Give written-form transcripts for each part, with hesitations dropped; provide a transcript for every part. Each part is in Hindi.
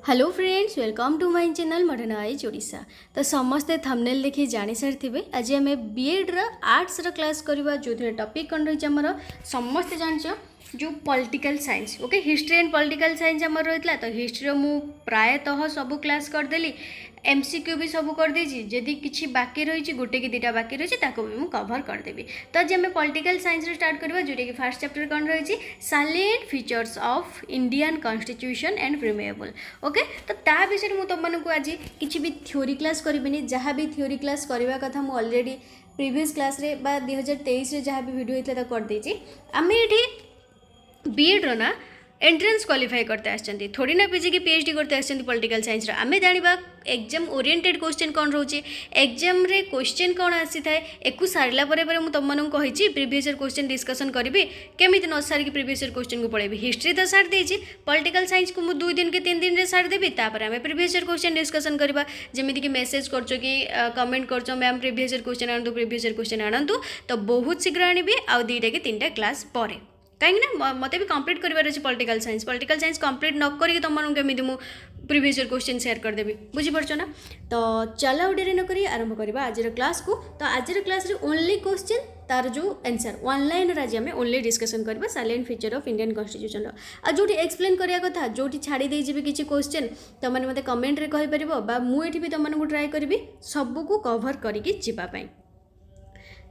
Hello friends, welcome to my channel modern eyes Odisha. तो समस्ते थंबनेल देखि जानि सारिथिबे आज आम बीएड आर्ट्स क्लास करवा जो टॉपिक कौन रही आमर समस्ते जानछ जो political science. Okay, history and political science आमर रही। तो हिस्ट्री मु प्रायतः सब क्लास करदेली, एमसीक्यू भी सब कर देछि। जदि किछि बाकी रही गोटे कि दुटा बाकी रही भी मुझे कवर करदेवी। तो आज आम पॉलिटिकल साइंस स्टार्ट करवा जोटा कि फास्ट चैप्टर कौन रही salient features of Indian constitution and preamble. Okay, तो ता विषय में तुमको आज किसी भी थ्योरी क्लास करी। जहाँ भी थ्योरी क्लास करवा कथा मुझे ऑलरेडी प्रीवियस क्लास रे 2023 जहाँ भी वीडियो होता करदे। आम ये बीएड ना एंट्रेंस क्वालिफाई करते आछंती, थोड़ी ना पीजी की पीएचडी करते आछंती पॉलिटिकल साइंस। आमे जानिबा एग्जाम ओरिएंटेड क्वेश्चन कौन रोचे, एग्जाम रे क्वेश्चन कौन आसी थाए। एकु सारला परे मु तुमମାନଙ୍କୁ कहिछि प्रीवियस ईयर क्वेश्चन डिस्कशन करिवे। केमिति न सार की प्रीवियस ईयर क्वेश्चन को पढेबी। हिस्ट्री तो सार देछि, पॉलिटिकल साइंस को मु 2 दिन के 3 दिन रे सार देबी। तापर आमे प्रीवियस ईयर क्वेश्चन डिस्कशन करबा। जेमिति कि मेसेज करछो कि कमेंट करछो मैम प्रीवियस ईयर क्वेश्चन आनंतु, प्रीवियस ईयर क्वेश्चन आनंतु। तो बहुत शीघ्र आनिबी आ 2टा कि 3टा क्लास परे, कहीं मत भी कंप्लीट करार अच्छे पॉलिटिकल साइंस कंप्लीट न करी तुमको केमी मु प्रीवियस ईयर क्वेश्चन शेयर करदेवी। बुझीपारछ ना। तो चलो डेरी नक आरंभ करवा आज क्लास को। तो आज क्लास ओनली क्वेश्चन तार जो आंसर ऑनलाइन आज आम ओनली डिस्कशन करवा salient feature of Indian constitution. आ जो एक्सप्लेन करिया कथा जो छाड़ी दे जी किसी क्वेश्चन तुमने मते कमेंट रे कहि परिबो बा मुझे भी तुमको ट्राए करी सबको कवर करके जीवाई।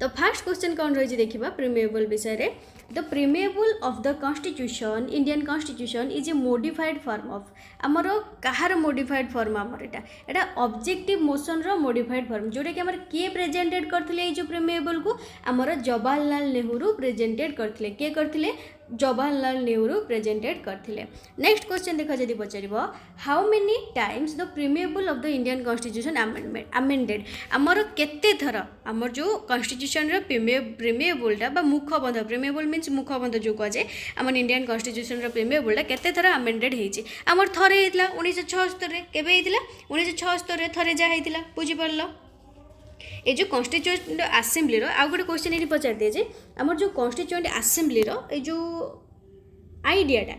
तो फास्ट क्वेश्चन कौन रही देखा प्रीमेबल विषय रे। The preamble of the constitution Indian constitution is a modified form of आमर कहार मोडिफाइड फॉर्म आमर एटा ऑब्जेक्टिव मोशन रो मोडिफाइड फॉर्म जोटा कि आमर किए प्रेजेंटेड करथिले जो प्रीमेबल को आमर जवाहरलाल नेहरू प्रेजेंटेड करथिले। के करथिले? जवाहरलाल नेहरू प्रेजेंटेड करथिले। नेक्स्ट क्वेश्चन देखा जदि पचारिबो how many times the preamble of the Indian constitution amended आमर केते थर आमर जो कॉन्स्टिट्यूशन रो प्रीमेबलटा बा मुखबंध प्रीमेबल मीन्स मुखबंध जो कह जाए आमर इंडियन कॉन्स्टिट्यूशन रो प्रीमेबलटा केते थर अमेंडेड हेछि। आमर थरे हेतिला 1976 रे। केबे हेतिला? 1976 रे थरे जा हेतिला। बुझि परलो। ये जो कॉन्स्टिट्यूएंट आसेम्बली आउ गोटे क्वेश्चन ये पचार दिए जे आमर जो कॉन्स्टिट्यूएंट आसेम्बली ये जो आइडियाटा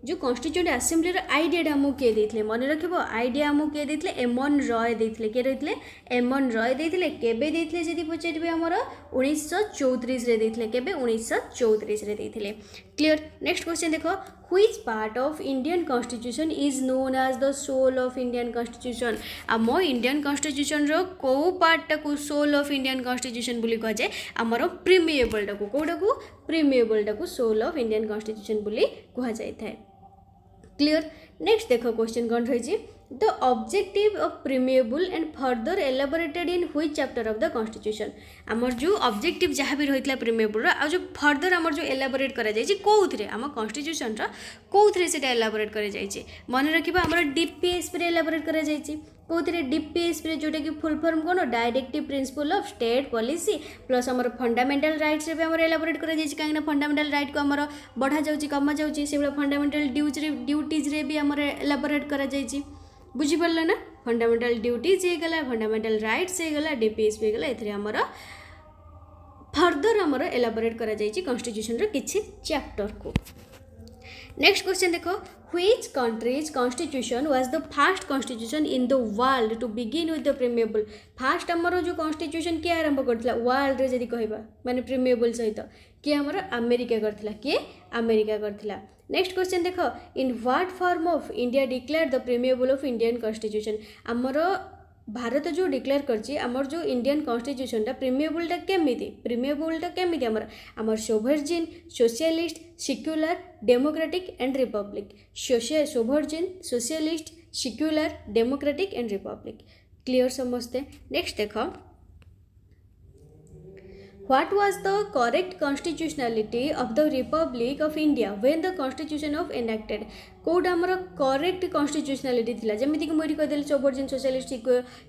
जो कॉन्स्टिट्यूएंट आसेम्बली आइडियाटा आमको किए देते मन रखिब। आइडिया आमको किए देते एमन रॉय देते। किए रही एमन रॉय देते। केबे देते जदि पचारे आमर 1934 रे देते। केबे? 1934 रे देते। क्लियर। नेक्स्ट क्वेश्चन देखो which part of Indian constitution is known as the soul of Indian constitution. आम इंडियन कॉन्स्टिट्यूशन रो को पार्टा को सोल ऑफ इंडियन कॉन्स्टिट्यूशन बोली कह जाए आमर प्रीमेबलटा को कोटा को प्रीमेबलटा को सोल ऑफ इंडियन कॉन्स्टिट्यूशन बोली कह जाए थाए। क्लियर। नेक्स्ट देखो क्वेश्चन कौन रही the objective of preamble and further elaborated in which chapter of the constitution आमर जो ऑब्जेक्टिव जहाँ भी रही प्रीमेबल आ जो फर्दर आमर जो एलाबोरेट करा जायछि कोउथरे आम कॉन्स्टिट्यूशन कोउथरे सेटा एलाबोरेट करा जायछि। मन रखिबा आमर डीपीएस पे एलाबोरेट करा जायछि। कौन डीपीएस पे जोटा कि फुल फॉर्म कौन directive principle of state policy plus आमर फंडामेंटल राइट्स रे भी आमर एलाबोरेट करा जायछि। कहीं फंडामेंटल राइट को आमर बढ़ा जाउछि कमा जाउछि से फंडामेंटल ड्यूटीज रे भी आमर एलाबोरेट करा जायछि। बुझी पड़ल ना। फंडामेंटल ड्यूटीज हो गला, फंडामेंटल राइट्स हो गला, डीपीएस हो गला। एथरे आमर फर्दर आमर एलाबोरेट करा जायछि कॉन्स्टिट्यूशन रो किछि चैप्टर को। नेक्स्ट क्वेश्चन देखो which country's constitution was the first constitution in the world to begin with the preamble. First आमर जो कॉन्स्टिट्यूशन किए आरंभ करथिला वर्ल्ड रे जदि कहबा माने प्रीमेबल सहित किए आमर अमेरिका करथिला। किए? अमेरिका करथिला। नेक्स्ट क्वेश्चन देखो in what form of India declare the preamble of Indian constitution आमर भारत जो डिक्लेयर करछि आमर जो इंडियन कॉन्स्टिट्यूशनटा प्रीमेबलटा केमिति आमर sovereign socialist secular democratic and republic sovereign socialist secular democratic and republic. Clear समझते। नेक्स्ट देखो What was the correct constitutionality of the Republic of India when the Constitution of enacted? Code आमर करेक्ट कॉन्स्टिट्यूशनालिटी थिला जेमिति कि मुझे कहदेली सोभर्जिन सोशलिस्ट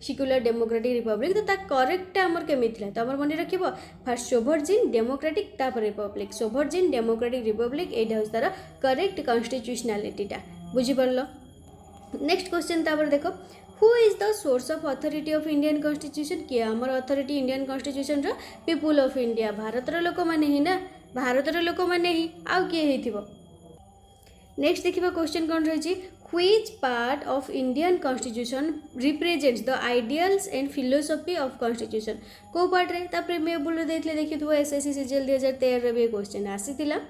सिक्युलर डेमोक्रेटिक रिपब्लिक। तो ता करेक्ट आमर केमिति थिला तो आमर मन रखिबो फर्स्ट सोभर्जिन डेमोक्रेटिक तापर रिपब्लिक सोभर्जिन डेमोक्रेटिक रिपब्लिक एटा होस तार करेक्ट कॉन्स्टिट्यूशनालिटीटा। बुझि परलो। नेक्स्ट क्वेश्चन तापर देखो who is the source of authority of Indian constitution. किए आमर अथॉरिटी इंडियन कॉन्स्टिट्यूशन रो पीपुल ऑफ इंडिया भारतर लोक माने ही ना भारतर लोक माने ही आउ किए हेतिबो। नेक्स्ट देखिबा क्वेश्चन कौन रही which part of Indian constitution represents the ideals and philosophy of constitution को पार्ट रे ता प्रीमियबल रे देथिले देखिथबो एसएससी सीजीएल 2013 रे भी question आसीतिला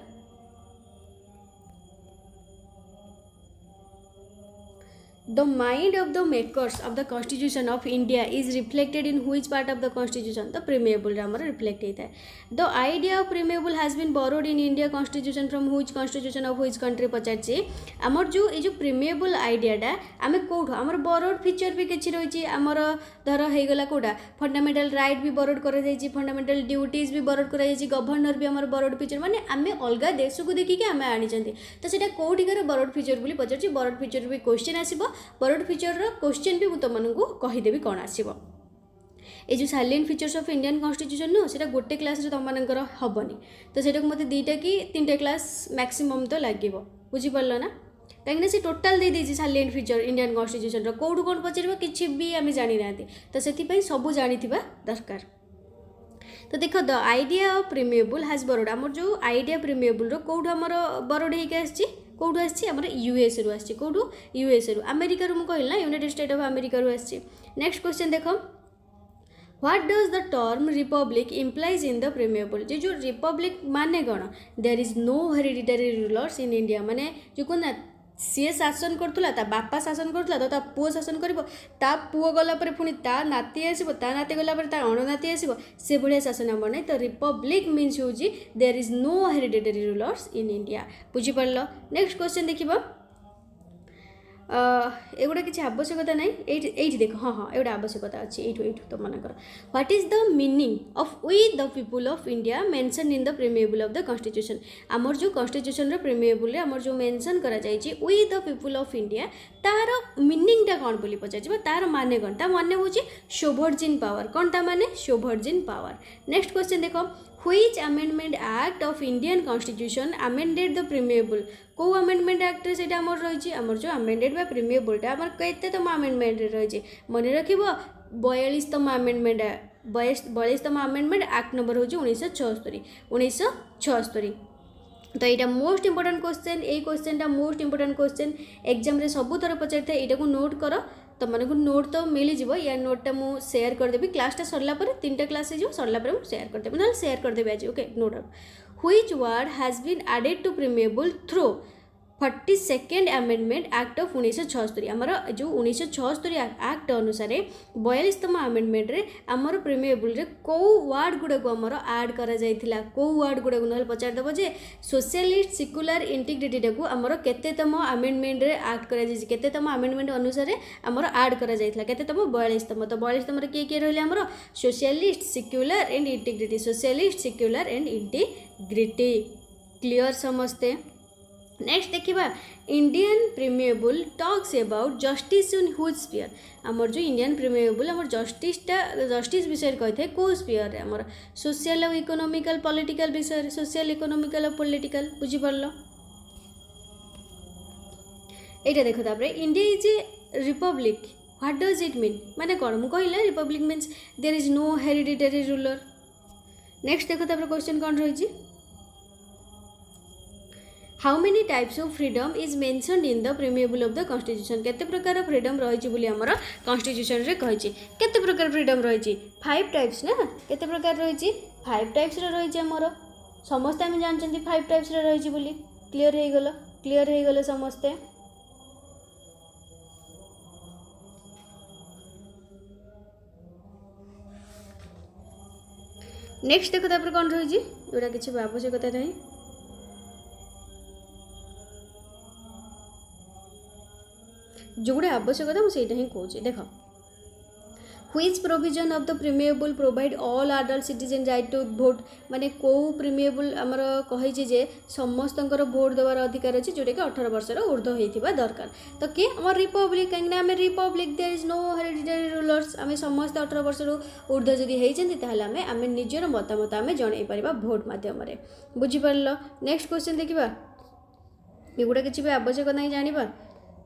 The mind of the makers of the constitution of India is reflected in which part of the constitution? The preamble रे हमर reflect होता है. The idea of preamble has been borrowed in India constitution from which constitution of which country पचारछि हमर जो ए जो preamble idea टा आमे कोठो हमर borrowed feature भी किछि रहिछि हमर धर हे गला कोडा fundamental right भी borrowed करा जाइछि fundamental duties भी borrowed करा जाइछि governor भी हमर borrowed feature माने आमे अलगा देश को देखि के आमे आनि चंती तो सेटा कोठी कर borrowed feature बोली पचारछि borrowed feature भी क्वेश्चन आसीबो borrowed feature रो क्वेश्चन भी तुमको कहीदेवी कौन आसो ये जो salient features of Indian constitution नो सेटा गोटे क्लास रे तुमମାନଙ୍କର हेनी तो सेटा मत दुईटा कि तीनटा क्लास मैक्सिमम तो लगे बुझीपार ना कहीं से टोटाल दे देछि साइलेंट फीचर इंडियन कॉन्स्टिट्यूशन रो कोड कौन पचार किसी भी आम जानी ना तो से सब जानी दरकार तो देख the idea of preamble has borrowed आमर जो आइडिया प्रीमिएबल रो कोड हमर बरोड होके आछि कौटू आमर यूएस रु आछि कौटू यूएस रु अमेरिका रु कहल ना यूनाइटेड स्टेट ऑफ अमेरिका रु आछि नेक्स्ट क्वेश्चन देख what does the term republic implies in the preamble जो रिपब्लिक माने कौन there is no hereditary rulers in India माने जो कौन सी शासन करूला बापा शासन करूला तो पुओ शासन कर पुओ गलापर पुणी ता नाती आसो ता नाती गलापर ता अणनाती आसो से भाया शासन आम ना तो रिपब्लिक मीन्स हूँ there is no hereditary rulers in India बुझीपार नेक्स्ट क्वेश्चन देखा एगुड़ा किसी आवश्यकता ना ये देख हाँ हाँ एगुड़ा आवश्यकता अच्छी ये तुम मनकर what is the meaning of we the people of India mention in the preamble of the constitution आमर जो कॉन्स्टिट्यूशन प्रीमिएबल आमर जो मेंशन करा जायछि we the people of India तार मीनिंगटा कौन बोली पचार तार माने कौन ता माने हूँ सोभर्जिन पावर कौन ता माने सोभर्जिन पावर नेक्स्ट क्वेश्चन देख which amendment act of Indian constitution amended the preamble को अमेंडमेंट एक्ट रे सेटा हमर रही हमर जो अमेंडेड बा प्रीमिएबलटा हमर केतेतम अमेंडमेंट रे रही मन रखिबो 42तम अमेंडमेंट 42तम अमेंडमेंट एक्ट नंबर हूँ 1976 तो यहाँ मोस्ट इंपोर्टेंट क्वेश्चन ये क्वेश्चनटा मोस्ट इंपोर्टेंट क्वेश्चन एग्जाम रे सब थर पचार यहाँ को नोट कर तो मानक नोट तो मिल जाव या नोटा मुझे सेयार करदेवी क्लासटा सरला तीन क्लास हो सरला मुझे सेयार करदेवी ना सेयार करदेवी आज okay no doubt which word has been added to preamble through 42nd amendment act of 1976 आमर जो 1976 एक्ट अनुसार 42तम अमेंडमेंट रे आमर प्रीमिएबल रे को वर्ड गुड़ा को आमर ऐड करा जायथिला को वर्ड गुड़ा को नहल पचार देबो जे सोशलिस्ट सेक्युलर इंटीग्रिटी टाको आमर केतेतम अमेंडमेंट रे ऐड करा जायछि केतेतम अमेंडमेंट अनुसार आमर ऐड करा जायथिला केतेतम 42तम तो 42तम रे के रहले आमर socialist secular and integrity socialist secular and integrity clear समझते नेक्स्ट देखिबा Indian preamble talks about justice in which sphere आमर जो इंडियन प्रीमिएबल आमर जस्टिस विषय कही को स्फीयर आमर सोशल और इकोनॉमिकल पॉलिटिकल विषय सोशल इकोनॉमिकल और पॉलिटिकल बुझीपार यहाँ देख तापर India is a republic what does it mean माने कौन मुझे कहला republic means there is no hereditary ruler next देख तापर क्वेश्चन कौन रही how many types of freedom is mentioned in the preamble of the constitution केते प्रकार फ्रीडम रही बोली आमर कॉन्स्टिट्यूशन रे कही केते प्रकार फ्रीडम रही 5 टाइप्स ना केते प्रकार रही 5 टाइप्स रही आमर समस्ते आम जानते 5 टाइप्स रही बोली क्लीयर हो गल समस्ते नेक्स्ट देख तापर कौन रही जोड़ा किसी आवश्यकता नहीं जोगुड़ा आवश्यकता मुझे ही कौच देख which provision of the preamble provide all adult citizen right to vote माने को प्रीमिएबल आमर कही जे समस्त भोट देवार अधिकार अच्छे जोटा कि 18 वर्ष ऊर्ध्व होता दरकार तो किए आम रिपब्लिक कहीं आम republic there is no hereditary rulers आम समस्त 18 वर्ष ऊर्ध्व जदि होती आम निजर मतामत आम जन पार भोट मध्यम बुझीपार नेक्स्ट क्वेश्चन देखा एगुड़ा किसी भी आवश्यक नहीं जाना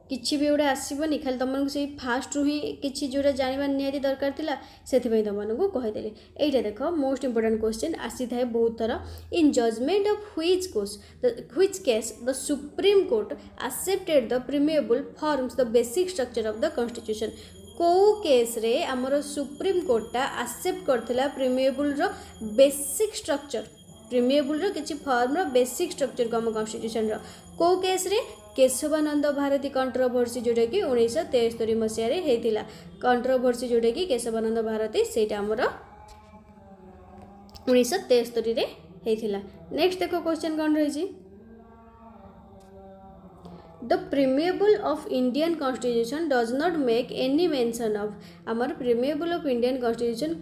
किसी भी गोटे आसबनी खाली तुमको से फास्ट रु ही किसी जोटा जानवा निहाती दरकार थिला से तुमको कहीदेली। यहीटा देख मोस्ट इंपोर्टेंट क्वेश्चन आसी थाए बहुत थर। In judgement of which case the supreme court accepted the preamble forms the basic structure of the constitution. को केस रे आमर सुप्रीम कोर्टा एक्सेप्ट करथिला प्रीमिएबल रो बेसिक स्ट्रक्चर, प्रीमिएबल रो किछि फॉर्म रो बेसिक स्ट्रक्चर को आम कॉन्स्टिट्यूशन रो को केस रे केशवानंद भारती कंट्रोवर्सी जोटा कि 1973 मसीह होता कंट्रोवर्सी जोटा कि केशवानंद भारती से आमर 1973 होता। नेक्स्ट देखो क्वेश्चन कौन रही। The preamble of Indian constitution does not make any mention of. आमर प्रीमिएबल ऑफ इंडियन कॉन्स्टिट्यूशन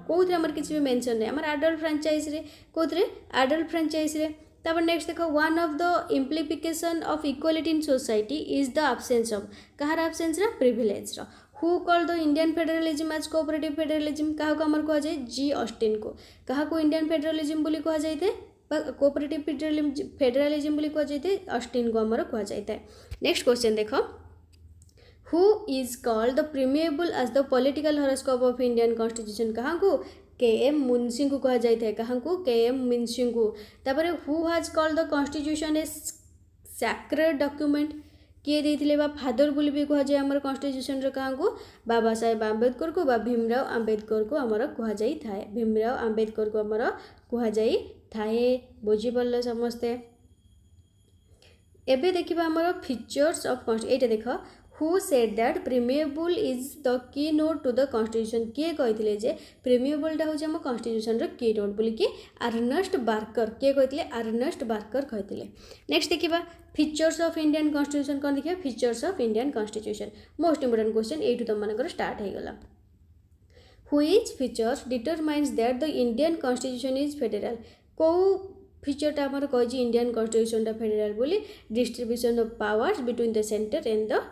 कौन आमर किसी भी मेंशन नहीं आमर एडल्ट फ्रांचाइज रे कौन एडल्ट फ्रांचाइज रे। तापर नेक्स्ट देखो one of the implication of equality in society is the absence of कहार एब्सेंस रा प्रिविलेज रा। Who called the Indian federalism as cooperative federalism क्या आमर कह जाए जी ऑस्टिन को क्या इंडियन फेडरलिज्म बोली कह जाए कोऑपरेटिव फेडरलिज्म बोली कह जाए ऑस्टिन को आमर कह जाए। नेक्स्ट क्वेश्चन देखो who is called the preamble as the political horoscope of Indian constitution क्या के एम मुंशी को कह जाए क्या के एम मुंशी को। तापर हु हाज called the constitution A sacred document किए देथिले बा फादर बोली भी कह जाए आमर कॉन्स्टिट्यूशन रो क्या बाबा साहेब आंबेडकर को बा भीमराव आंबेडकर को आमर कह जाई थाए भीमराव आंबेडकर को आमर कह जाई थाए। बुझी पारल समस्ते। एबे देखिबा आमर फीचर्स ऑफ कॉन्स्टिट्यूशन एटा देख who said that preamble is the key note to the constitution किए कहते जे प्रीमिएबलटा हूँ आम कॉन्स्टिट्यूशन रो की नोट बोलिकी अर्नेस्ट बार्कर किए कहते अर्नेस्ट बार्कर कहते। नेक्स्ट देखिबा फीचर्स ऑफ इंडियन कॉन्स्टिट्यूशन कौन देखिए features of Indian constitution most important question ये तुम मानकर स्टार्ट हो गला। Which features determines that the Indian constitution is federal को फीचरटा आमर कही इंडियन कॉन्स्टिट्यूशनटा फेडरल बोली distribution of powers between the centre and the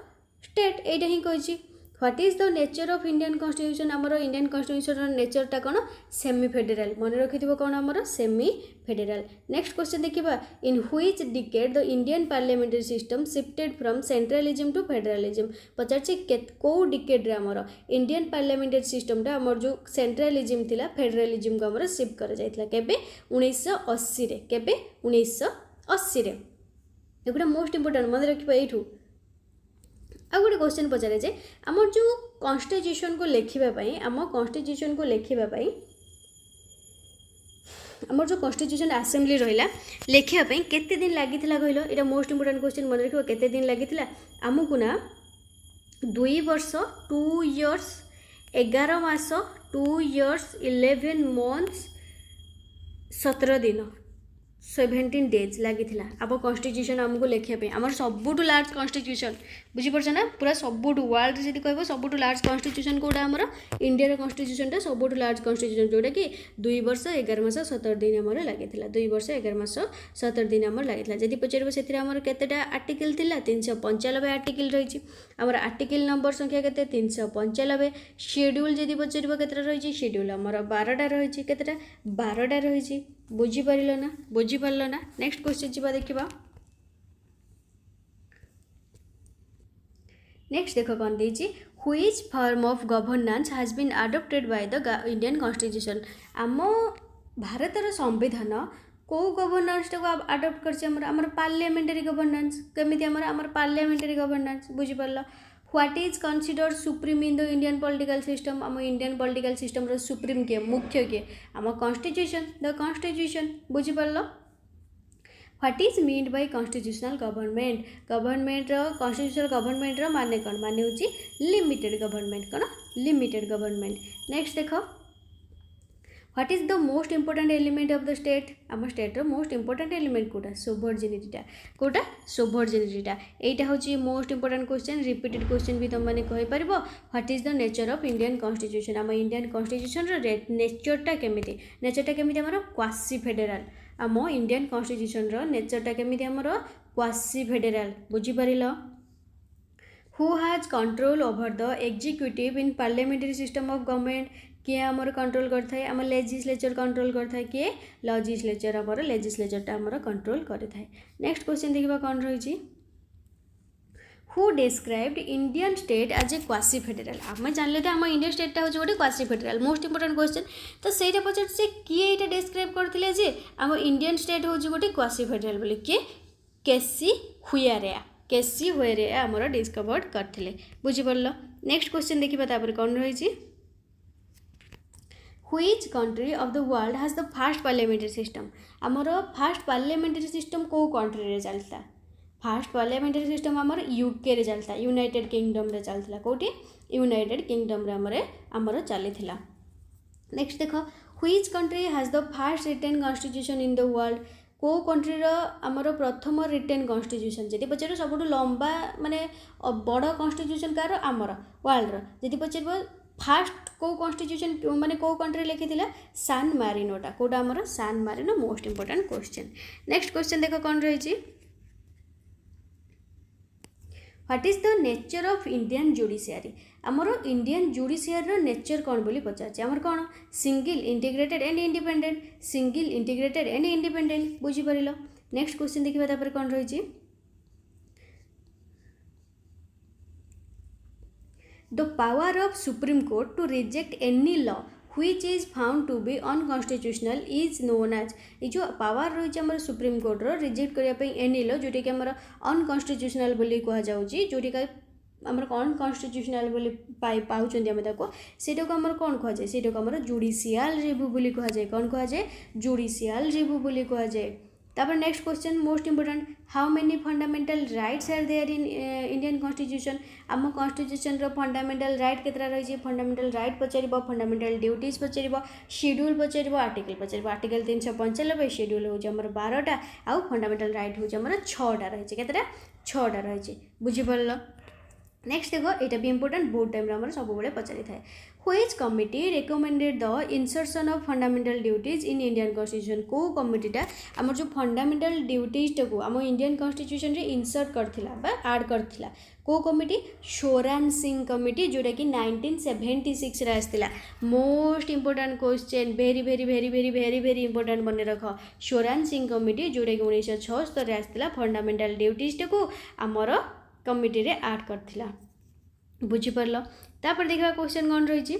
state एटा ही कही। What is the nature of Indian constitution आमर इंडियन कॉन्स्टिट्यूशन नेचरटा कौन सेमी फेडरल मन रखि कौन आमर सेमी फेडरल। नेक्स्ट क्वेश्चन देखिबा in which decade the Indian parliamentary system shifted from centralism to federalism पचारछि को डिकेड रे आमर इंडियन पार्लियामेंटरी सिस्टमटा आमर जो सेंट्रलिज्म थिला फेडरलिज्म को आमर शिफ्ट कर जायतिला केबे 1980 रे केबे 1980 रे। एगुडा मोस्ट इंपोर्टेंट मन रखिबा एठू आ गोटे क्वेश्चन पचारे जे आमर जो कॉन्स्टिट्यूशन को लिखापी आम कॉन्स्टिट्यूशन को लिखापी आमर जो कॉन्स्टिट्यूशन असेंबली रहा लिखापी केते दिन लगी कहल ये मोस्ट इंपोर्टेंट क्वेश्चन मन रख केते दिन लगी आमको ना 2 वर्ष 2 इयर्स 11 मास 2 इयर्स 11 मंथ्स 17 दिन 17 डेज लगी आम कॉन्स्टिट्यूशन आमको लिखापी आमर सबुठू लार्ज कॉन्स्टिट्यूशन बुझीपार ना पूरा सबुठू वर्ल्ड जब कह सबुठू लार्ज कॉन्स्टिट्यूशन कौटा आमर इंडिया कॉन्स्टिट्यूशनटा सबुठू लार्ज कॉन्स्टिट्यूशन जोटा कि 2 वर्ष 11 मास 17 दिन आमर लगी 2 वर्ष 11 मास 17 दिन आमर लगी जदि पचार से आमर केतेटा आर्टिकल थिला 395 आर्टिकल रही आमर आर्टिकल नंबर संख्या केते 395 शेड्यूल जदि पचार केतेटा रही शेड्यूल आमर 12टा रही केतेटा 12टा रही बुझीपार ना बुझीपार ना। नेक्स्ट क्वेश्चन जी देखा नेक्स्ट देख कौन देछि which form of governance has been adopted by the Indian constitution आम भारतर संविधान को गवर्नेंस को अडॉप्ट कर पार्लियामेंटरी गवर्नेंस केमिति आमर पार्लियामेंटरी गवर्नेंस बुझीपार। What is considered supreme in the Indian political system आम इंडियन पॉलिटिकल सिस्टम रो सुप्रीम किए मुख्य किए आम कॉन्स्टिट्यूशन द कॉन्स्टिट्यूशन बुझीपार। What is mean by constitutional government constitutional government माने कौन माने होची लिमिटेड गवर्नमेंट कौन लिमिटेड गवर्नमेंट। नेक्स्ट देखो what is the most important element of the state आम स्टेट रो मोस्ट इंपोर्टेंट एलिमेंट कोटा सोभर्जिनिटीटा कोटा सोभर्जिनिटीटा एटा होची most important question repeated question भी तुम माने कहि परबो। What is the nature of Indian constitution आम इंडियन कॉन्स्टिट्यूशन रो नेचरटा केमिति हमर क्वासी फेडरल आम इंडियन कॉन्स्टिट्यूशन रो नेचरटा केमिति हमर क्वासी फेडरल बुझी परिलो। Who has control over the executive in parliamentary system of government किए आमर कंट्रोल करथाय आम लेजिस्लेचर कंट्रोल करथाय किए लेजिस्लेचर आमर लेजिस्लेचरटा आमर कंट्रोल करथाय। नेक्स्ट क्वेश्चन देखिबा कोन रहिछि who described Indian state as a quasi federal आम जानले आम इंडियन स्टेटा हूँ गोटे quasi federal most important question तो सहीटा पचार किए ये डिस्क्राइब करते जे आम इंडियन स्टेट हूँ गोटे क्वासी फेडरल बोली किए केसी हुएरेया आमर डिस्कवर्ड करते बुझीपार। नेक्स्ट क्वेश्चन देखा तापर कौन रही Which country of the world has the first parliamentary system आमर फास्ट पार्लियामेंटारी सिस्टम को कंट्री रे चलता फास्ट पार्लियामेंटारी सिस्टम आमर यूके रे चलता यूनाइटेड किंगडम रे चलता कोटी यूनाइटेड किंगडम रे आमर चली थिला। नेक्स्ट देख Which country has the first written constitution in the world को कंट्री रो आमर प्रथम रिटेन कन्स्टिट्यूशन जदि पचार सब लंबा माने बड़ कन्स्टिट्यूशन कार आमर वर्ल्ड रो जदि पचार फास्ट को कन्स्टिट्यूशन माने को कंट्री लिखी सान मारिनोटा कोटा आमर San Marino most important question. Next question देख कौन रही what is the nature of Indian judiciary आमर इंडियन जुडिशियरी नेचर कौन बोली पचार आमर कौन single integrated and independent single integrated and independent बुझीपार। नेक्स्ट क्वेश्चन देखिए तापर कौन रही The power of Supreme Court to reject any law which is found to be unconstitutional is known as ये जो पावर रही है सुप्रीम कोर्ट रो रिजेक्ट करने एनी लॉ जोटी कि आमर अनकन्स्टिट्यूशनल बोली कह जाउची जोटी का आमर अनकन्स्टिट्यूशनल बोली पाउछन आम ताको सेटा को आमर कौन कह जाए सेटा को आमर जुडिशियल रिव्यू बोली कह जाए कौन कह जाए जुडिशियल रिव्यू बोली कह जाए। तापर next question most important how many fundamental rights are there in Indian constitution आम कॉन्स्टिट्यूशन रो फंडामेंटल राइट केतरा रही फंडामेंटल राइट पचार फंडामेंटल ड्यूटीज पचार शेड्यूल पचार आर्टिकल पचार आर्टिकल 395 शेड्यूल हूँ आम 12टा आउ फंडामेंटल राइट हूँ आम 6टा रही केतटा 6टा रही बुझीपार। नेक्स्ट देख यहाँ भी इंपोर्टेंट बोर्ड टाइम आम सब पचारि थाए Which committee recommended the insertion of fundamental duties in Indian constitution को कमिटीटा आमर जो फंडामेंटल ड्यूटीज को आम इंडियन कॉन्स्टिट्यूशन रे इंसर्ट करथिला बा ऐड करथिला को कमिटी सोरान सिंह कमिटी जोटा कि 1976 रे आस्तिला most important question very very very very very very important बने रख सोरान सिंह कमिटी जोटा कि 1976 रे आस्तिला फंडामेंटल ड्यूटीज को आमर कमिटी रे ऐड करथिला बुझीपार। तापर देखा क्वेश्चन कौन रही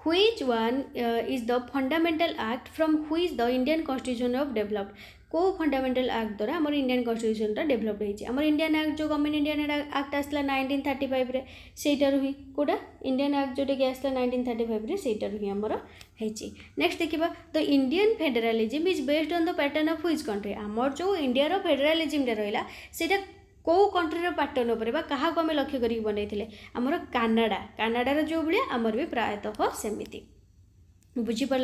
Which one is the fundamental act from which the Indian constitution of developed को फंडामेंटल एक्ट द्वारा आम इंडियन कन्स्टिट्यूशन डेभलप होती आम इंडियन एक्ट जो गवर्नमेंट इंडियन एक्ट आसला 1935 रे सेटारू ही कोटा इंडियन एक्ट जोटा कि आसला 1935 रे सेटारू ही आमर होती। नेक्स्ट देखा the Indian federalism is based on the pattern of which country आमर जो इंडिया रो फेडरालिज्म रहा सेटा को कंट्री पैटर्न उपर क्या आम लक्ष्य कर बनई आमर कानाडार जो भाया आमर भी प्रायतः सेमती बुझीपार।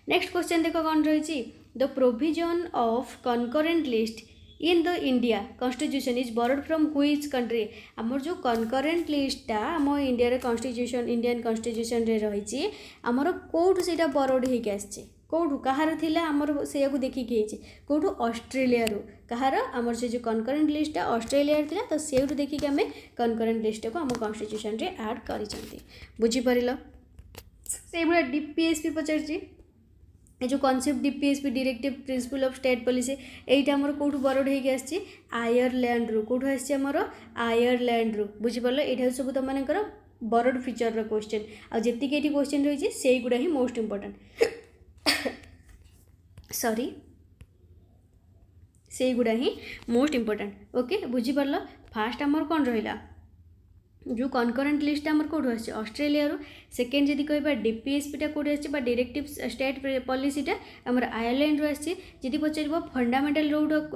नेक्स्ट क्वेश्चन देख कौन रही the provision of concurrent list in the India constitution is borrowed from which country आमर जो कनकरेंट लिस्टा आम इंडिया कॉन्स्टिट्यूशन इंडियन कॉन्स्टिट्यूशन रे रही आमर कौटू से बोरोड होकर आसी कौटू कहार थिला आमर से देखिकी कौटू ऑस्ट्रेलिया कहार आमर से जो कनकरेंट लिस्टा ऑस्ट्रेलिया थिला तो से देखिकी आम कनकरेंट लिस्ट को आम कॉन्स्टिट्यूशन रे ऐड करिसेंती बुझीपार। से भाया डीपीएसपी पचार जो concept DPSP directive principle of state policy एटा आमर कौटू बोरोड होकर आसी आयरलैंड रू कौटू आसी आमर आयरलैंड रू बुझीपार। यहाँ सब तुम मानकर बोरोड फीचर क्वेश्चन आजी क्वेश्चन रही से गुड़ा ही मोस्ट इंपोर्टेंट सॉरी से गुड़ा ही मोस्ट इंपोर्टेंट ओके बुझीपार। फास्ट आमर कौन रहा जो कनकरेंट लिस्ट आमर कौटू आसी ऑस्ट्रेलिया सेकेंड जदि कह डीपीएसपीटा कौटी आसी डायरेक्टिव स्टेट पॉलिसीटा आमर आयरलैंड आसी जदि पचार फंडामेंटल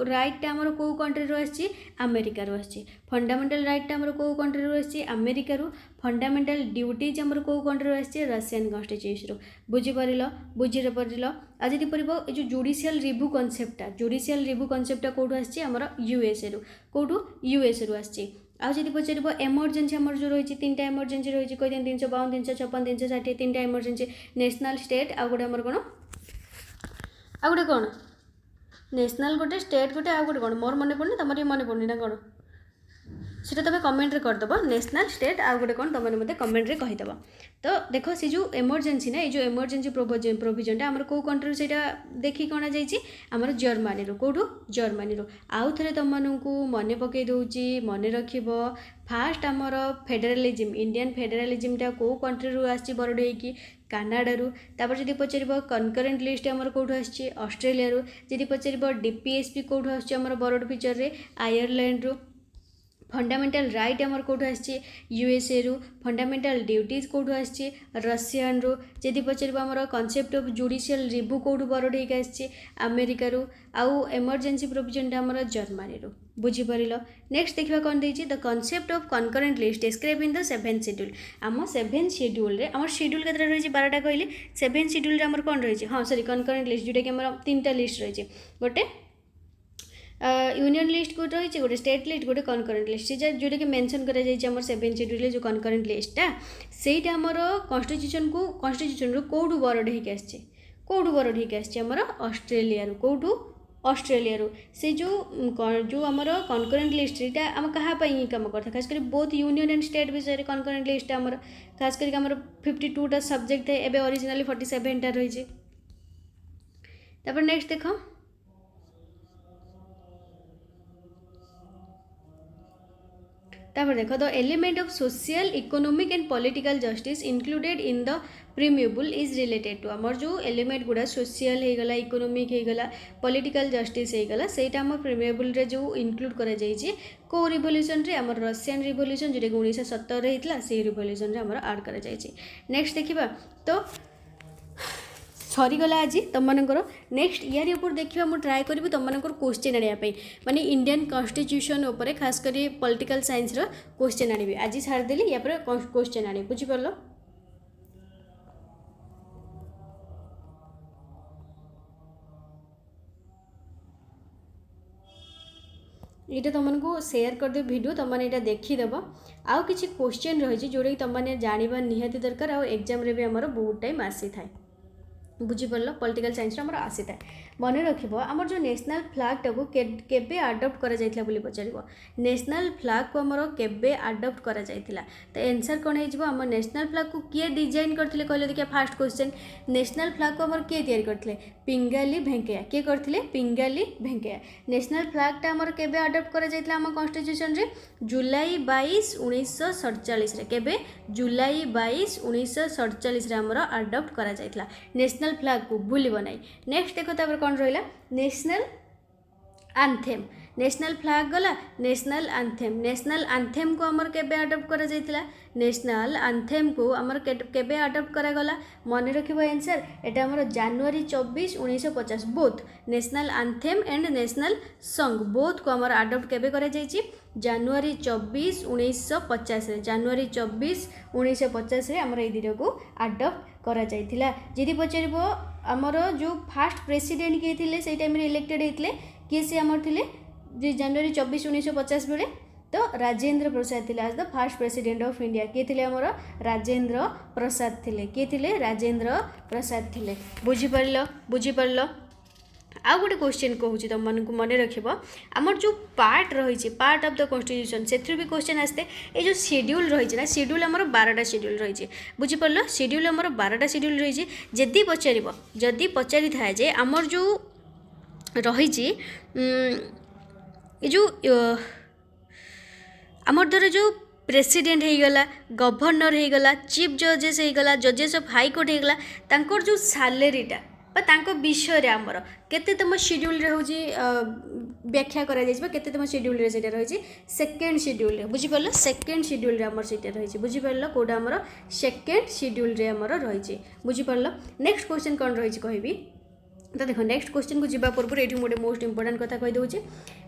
राइट आमर कौ कंट्री आसी अमेरिका आसी फंडामेंटल राइट आमर कौ कंट्री आसी अमेरिका फंडामेंटल ड्यूटीज आमर कौ कंट्री आसी रशियन कॉन्स्टिट्यूशन बुझीपार बुझीपार। आज जदि पड़ो जो जुडिशियल रिव्यू कनसेप्टा कौटू आसी आमर यूएसए कौटू यूएसए आसी आज जब पचार एमरजेन्सी आमर जो रही 3टा एमरजेन्सी रही कही 352 356 360 3टा एमरजेन्सी नेशनल स्टेट आ गोटे आमर कौन आ गोटे कौन नेशनल गोटे स्टेट गोटे आ गोटे कौन मोर मन पड़नी तुम मन पड़नी ना कौन सेटा तुम कमेंट रे करदेव नेशनल स्टेट आउ गोटे कौन तुम मतलब कमेंट रे कहीदेव। तो देख से जो एमरजेंसी ना ये एमरजेंसी प्रोविजनटा आमर कौ कंट्री से देखिए कणा जामर जर्मानी कौटू जर्मानी आउ थे तुमको मन पकई दूची मन रख फास्ट आमर फेडरालिज्म इंडियन फेडरालिज्मटा कौ कंट्री आसी बरड होगी कानाडारू तापर जब पचार कनकरेन्ट लिस्ट आमर कौटू आसी ऑस्ट्रेलिया जब पचार डीपीएसपी कौटू आसर बरड पिक्चर रे आयरलैंड रू फंडामेंटल राइट आमर कौटू आसी यूएसए रु फंडामेंटल ड्यूटीज कौटू आसी रशियन रु जदि पचार आमर कनसेप्ट ऑफ जुडिशियल रिव्यू कौटू बरड होगी आसी अमेरिका रु आउ एमरजेंसी प्रोविजनटा आमर जर्मनी रु बुझीपार। नेक्स्ट देखा कौन देती the concept of concurrent list describe in the 7th schedule आम 7th शेड्यूल रे आम शेड्यूल केतटा रही 12टा कहली 7th शेड्यूल रे आमर कौन रही हाँ सॉरी कनकरेन्ट लिस्ट जोटा कि आमर 3टा लिस्ट रही गोटे यूनियन लिस्ट गोटे रही गोटे स्टेट लिस्ट गोटे कनकरेन्ट लिस्ट से जोटा कि मेंशन कर 7th शेड्यूल जो कनकरेन्ट लिस्टा सेटा आमर कन्स्टिट्यूशन कौटू बरड होगी आसी कौटू बरड होगी आसी आमर ऑस्ट्रेलिया कौटू ऑस्ट्रेलिया से जो आमर कनकरेन्ट लिस्ट यहाँ आम कहाँ कम करता खास कर बोथ यूनियन एंड स्टेट विषय कनकरेन्ट लिस्ट आमर खास करके आमर 52टा सब्जेक्ट थे एबे ओरिजिनली 47टा रही। तापर नेक्स्ट देख तापर देख the element of social economic and political justice included in the preamble is related to आमर जो एलिमेंट गुड़ा सोशल होगला इकोनॉमिक होगला पॉलिटिकल जस्टिस होगला सेटा आम प्रीम्यूबल रे जो इंक्लूड करा जाइए को रिवोल्यूशन रे आमर रशियन रिवोल्यूशन जोटा कि 1917 होता से रिवोल्यूशन रे आमर ऐड करा जाइए। नेक्स्ट देखिबा तो सरीगला आज तुम नेक्स्ट यार ऊपर देखा मुझे ट्राए करी तुम क्वेश्चन आने माने इंडियन कॉन्स्टिट्यूशन उपरे खास करी पॉलिटिकल साइंस रो क्वेश्चन आनी आज छाड़देली या क्वेश्चन आनी बुझीपार। ये तुमको शेयर करदे वीडियो तुमने यहाँ देखीदेव आउ कि क्वेश्चन रही जोटा कि तुमने जानवा निहाती दरकार आउ एग्जाम रे भी आमर बहुत टाइम आसी थाए बुझीपार पॉलिटिकल साइंस आमर आसी था मन रख आमर जो नेशनल फ्लैग टाक केबे आडप्ट करा जायतिला बोली पचार नेशनल फ्लैग को आमर केबे आडप्ट करा जायतिला तो आंसर कौन हो आम नेशनल फ्लैग को किए डिजाइन करते कहले देखिए फास्ट क्वेश्चन नेशनल फ्लैग को आमर किए तैयारी करते पिंगाली भेंकैया किए करते पिंगाली भेंकैया नेशनल फ्लैगटा आमर केबे आडप्ट करा जायतिला आम कॉन्स्टिट्यूशन रे जुलाई 22 1947 रे केबे जुलाई 22 1947 रे आमर आडप्ट करा जायतिला नेशनल फ्लैग को भूलिब ना। नेक्स्ट देख तापर कौन रहा नेशनल आंथेम नेशनल फ्लैग गला नेशनल आंथेम को आमर केबे आडप्ट करा जायतिला नेशनल आंथेम को आमर केबे आडप्ट करा गला मन रखिबो आंसर एटा आमर जनवरी 24 1950 both national anthem and national song both को आमर आडप्ट केबे करा जायछि जनवरी 24 1950 रे जनवरी 24 1950 रे आमर ए दिन को आडप्ट करा जायतिला। जदि पचारिबो आमर जो फास्ट प्रेसिडेंट किए थिले से टाइम रे इलेक्टेड हेतिले किए से आमर थिले जनवरी 24 1950 बेले तो राजेंद्र प्रसाद थिले आज the fast president of India किए थिले आमर राजेंद्र प्रसाद थिले किए थिले राजेंद्र प्रसाद थिले बुझीपार। आउ गोटे क्वेश्चन कहूँ तुम मन रख आमर जो पार्ट रही पार्ट ऑफ द कॉन्स्टिट्यूशन से भी क्वेश्चन आसते ये जो शेड्यूल रही ना शेड्यूल आमर 12टा शेड्यूल रही बुझीपार शेड्यूल आमर 12टा शेड्यूल रही जदि पचारि थाए जे आमर जो रही जो आमर द्वारा जो प्रेसिडेंट होगला गवर्नर होगला चीफ जजेस होगला जजेस ऑफ हाई कोर्ट होगला तांकर जो सैलरीटा विषय आमर केते तम शेड्यूल रे होजी व्याख्या करा जाइबा केते तम शेड्यूल रे सेटा रही सेकेंड शेड्यूल रे बुझीपार सेकेंड शेड्यूल रे आमर सेटा रही बुझीपार कोडा आमर सेकेंड शेड्यूल रे आमर रही बुझीपार। नेक्स्ट क्वेश्चन कौन रही कहबी तो देखो नेक्स्ट क्वेश्चन को जीवा पूर्व ये गोटे मोस्ट इंपोर्टेंट कथा कही दूचे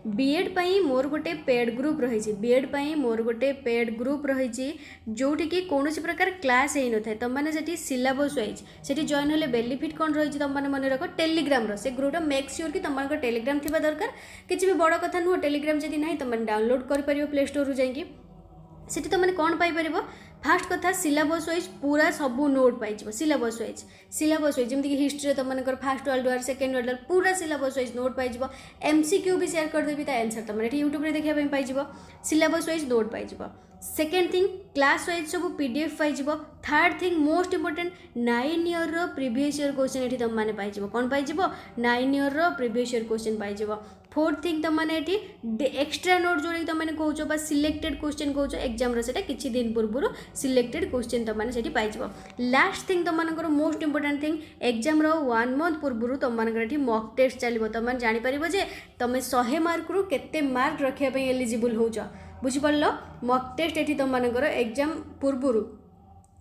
बीएड पाई मोर गोटे पेड ग्रुप रही बीएड पाई मोर गोटे पेड ग्रुप रही जोटी कि कौन प्रकार क्लास हो न था तुम मैंने सिलेबस वाइज से जॉइन होले बेनिफिट कौन रही तुम मैंने मन रख टेलीग्राम से ग्रुपटा मेक श्योर कि तुम टेलीग्राम थी दरकार किसी भी बड़ कथा नुह टेलीग्राम जब ना तुम डाउनलोड कर प्ले स्टोर जाकि सेठी तुमने कौन पाइपर फास्ट कथा सिलेबस वाइज पूरा सब नोट पाई सिलेबस वाइज जमीक हिस्ट्री तुमको first world war second world war पूरा सिलेबस वाइज नोट पाई MCQ भी शेयर करदेवी आंसर तुमने यूट्यूब देखा पाई सिलेबस वाइज नोट पाई सेकेंड थिंग क्लास वाइज सब PDF पाई third thing most important 9 year रो प्रीवियस ईयर क्वेश्चन ये तुम मैंने पाई कौन पाई 9 ईयर रो प्रीवियस ईयर क्वेश्चन पाई फोर्थ थिंग तुमने एक्स्ट्रा नोट जोड़ी तुमने कौच सिलेक्टेड क्वेश्चन कौच एग्जाम रोटा किसी दिन पूर्व सिलेक्टेड क्वेश्चन तुमने पाई लास्ट थिंग तुम most important thing exam 1 month पूर्व तुम मॉक टेस्ट चलो तुम जापर जे तुम 100 मार्क रु केते मार्क रखापी एलिजिबल हो बुझिपार मॉक टेस्ट ये तुमको एग्जाम पूर्व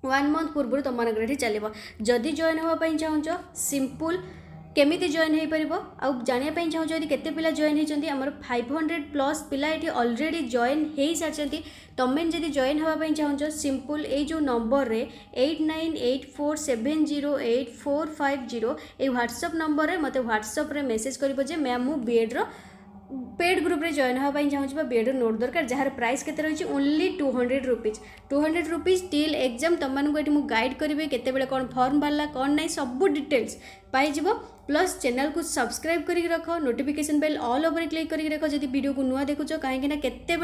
1 मंथ पूर्व तुमको चलो जदि जॉइन होगापी चाहूँ सिंपल केमिति जॉइन हो पार आउ जानापी चाहूँ यदि केते पिला जॉइन होती आमर 500+ पिला ये ऑलरेडी जॉइन हो सारी तुम जदि जॉइन होगापी चाहूँ सिंपल ये जो नंबर रे 8984708450 ये व्हाट्सएप नंबर रे मते व्हाट्सएप रे मेसेज कर मैम मु बीएड रो पेड ग्रुप रे जॉइन होगापी चाहूँ बीएड नोट दरकार जार प्राइस केते रही only 200 rupees 200 rupees till exam तुमको ये गाइड करेंगे केते कौन फॉर्म बाहरला कौन नहीं सब डिटेल्स पाई प्लस चैनल को सब्सक्राइब करके रख notification bell all over click करके रख जब वीडियो को नुआ देखुच कहीं केते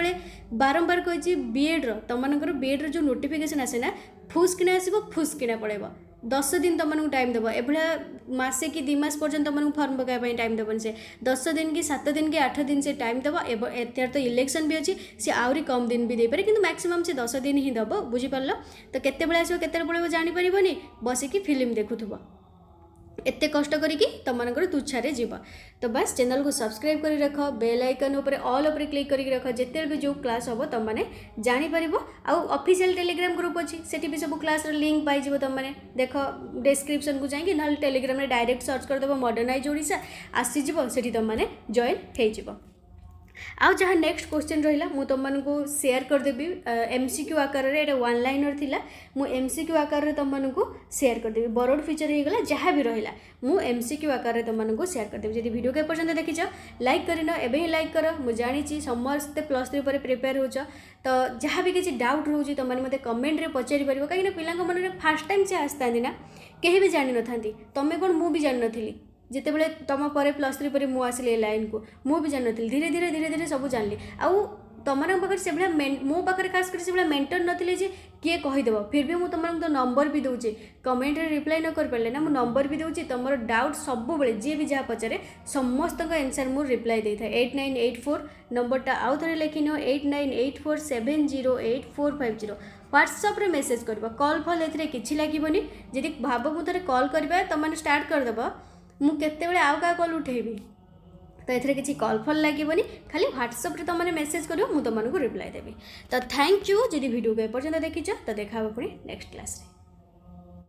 बारंबार कही बीएड तुमको बीएड जो नोटिफिकेशन आसे ना फुसकिना आसो फुसकिना पड़ेब 10 दिन तुमको टाइम देव एभलिया मसे कि 2 मास पर्यंत तुमको फॉर्म पकाइबाई टाइम देवन से 10 दिन कि 7 दिन कि 8 दिन से टाइम देव एतार तो इलेक्शन भी अच्छी सी आहरी कम दिन भी देपारे कि मैक्सिमम से 10 दिन ही दब बुझीपार तो केते आसो केते पड़े जानीपारनि बसिकी फिल्म देखुव एते कष्ट करिकी तुमको तुच्छारे जीव तो बस चैनल को सब्सक्राइब कर रख बेल आइकन ऊपर ऑल ऊपर क्लिक करके रख जिते भी जो क्लास हम तुमने जापर आउ ऑफिशियल टेलीग्राम ग्रुप अच्छी सेठी भी सब क्लास लिंक पाई तुमने देख डिस्क्रिप्शन को जाइए ना टेलीग्राम में डायरेक्ट सर्च करदेव मॉडर्नाइज ओडिशा आसीज से तुमने जॉइन हो आउ जहाँ नेक्स्ट क्वेश्चन रहा मु तुमको शेयर करदेवी MCQ आकार रे एटा 1 लाइनर थिला मु MCQ आकार रे तुमको शेयर करदेवी बरोड फीचर हो गला जहाँ भी रहा मु MCQ आकार रे तुमको शेयर करदेवी जब वीडियो के पर्यंत देखीच लाइक करन एबे ही लाइक कर मु जानी समस्ते +3 पर प्रिपेयर हो तो जहाँ भी किसी डाउट रोचे तुमने मत कमेंट रे पचारि पार कहीं पिला मन में फास्ट टाइम से आसता ना कहीं भी जानी न था तुम्हें कौन मु भी जान नी जितेबाला तुम पर +3 पर मुझे आसिली लाइन को मुझे जानी धीरे धीरे धीरे धीरे सब जानली आउ तुम पाखे से मो पाखे खास कर से मेंटर नथिले जे किए कहीदेव फिर भी मुझे तुमको तो नंबर भी दूचे कमेंट रे रिप्लाई न कर पारे ना मुझे नंबर भी दूसरी तुम डाउट सब बेले जी भी जहाँ पचारे समस्त आंसर मुझे रिप्लाई दे था 8984 नंबरटा आउ थे लिखिन 8984708450 व्हाट्सएप रे मेसेज कर कॉल फल ए कि लगे जी भाव मुझे कॉल करवा तुमने स्टार्ट करदेव मुझे आउ क्या कॉल उठेबी तो ये किसी कॉल फल लगे खाली व्हाट्सएप रे तुमने मेसेज करो मुझे तुमको रिप्लाई देवी तो थैंक यू जब वीडियो को एपर्यंत देखीच तो देखा पुणी नेक्स्ट क्लास रे।